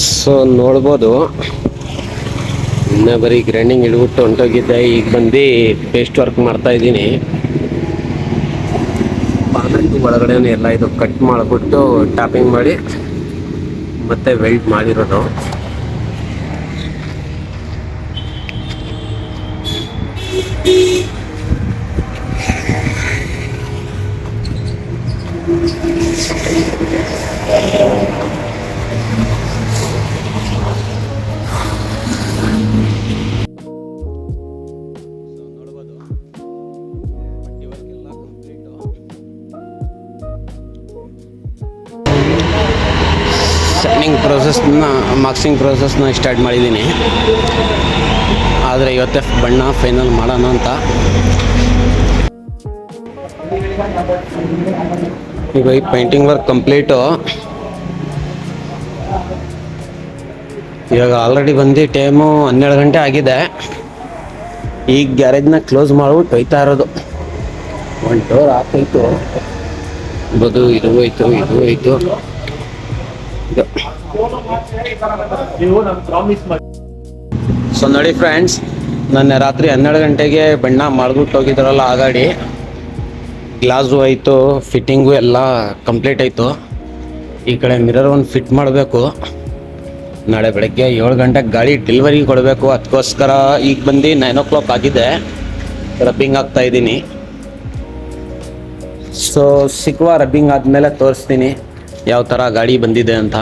So ನೋಡ್ಬೋದು, ಇನ್ನೂ ಬರೀ ಗ್ರೈಂಡಿಂಗ್ ಇಡ್ಬಿಟ್ಟು ಹೊಂಟೋಗಿದ್ದೆ. ಈಗ ಬಂದು ಪೇಸ್ಟ್ ವರ್ಕ್ ಮಾಡ್ತಾ ಇದ್ದೀನಿ. ಪಾಲಕ್ ಒಳಗಡೆ ಎಲ್ಲ ಇದು ಕಟ್ ಮಾಡಿಬಿಟ್ಟು ಟಾಪಿಂಗ್ ಮಾಡಿ ಮತ್ತೆ ವೆಲ್ಡ್ ಮಾಡಿರೋದು. ಸೈನಿಂಗ್ ಪ್ರೋಸೆಸ್ನ ಮಾರ್ಕ್ಸಿಂಗ್ ಪ್ರೋಸೆಸ್ನ ಸ್ಟಾರ್ಟ್ ಮಾಡಿದ್ದೀನಿ. ಆದರೆ ಇವತ್ತೇ ಬಣ್ಣ ಫೈನಲ್ ಮಾಡೋಣ ಅಂತ. ಈಗ ಈ ಪೇಂಟಿಂಗ್ ವರ್ಕ್ ಕಂಪ್ಲೀಟು. ಇವಾಗ ಆಲ್ರೆಡಿ ಬಂದು ಟೈಮು 12 ಗಂಟೆ ಆಗಿದೆ. ಈಗ ಗ್ಯಾರೇಜ್ನ ಕ್ಲೋಸ್ ಮಾಡ್ಬಿಟ್ಟು ಹೋಯ್ತಾ ಇರೋದು. ಒಂದು ಡೋರ್ ಹಾಕೈತು, ಇದು ಹೋಯ್ತು, ಇದು ಹೋಯ್ತು. ಸೊ ನೋಡಿ ಫ್ರೆಂಡ್ಸ್, ನನ್ನ ರಾತ್ರಿ 12 ಗಂಟೆಗೆ ಬಣ್ಣ ಮಾಡ್ಬಿಟ್ಟು ಹೋಗಿದ್ರಲ್ಲ ಆ ಗಾಡಿ, ಗ್ಲಾಸು ಆಯಿತು, ಫಿಟ್ಟಿಂಗು ಎಲ್ಲ ಕಂಪ್ಲೀಟ್ ಆಯಿತು. ಈ ಕಡೆ ಮಿರರ್ ಒಂದು ಫಿಟ್ ಮಾಡಬೇಕು. ನಾಳೆ ಬೆಳಗ್ಗೆ 7 ಗಂಟೆಗೆ ಗಾಡಿ ಡೆಲಿವರಿ ಕೊಡಬೇಕು. ಅದಕ್ಕೋಸ್ಕರ ಈಗ ಬಂದು 9 o'clock ಆಗಿದೆ, ರಬ್ಬಿಂಗ್ ಆಗ್ತಾ ಇದ್ದೀನಿ. ಸೊ ಸಿಕ್ಕುವ ರಬ್ಬಿಂಗ್ ಆದಮೇಲೆ ತೋರಿಸ್ತೀನಿ ಯಾವ ಥರ ಗಾಡಿ ಬಂದಿದೆ ಅಂತ.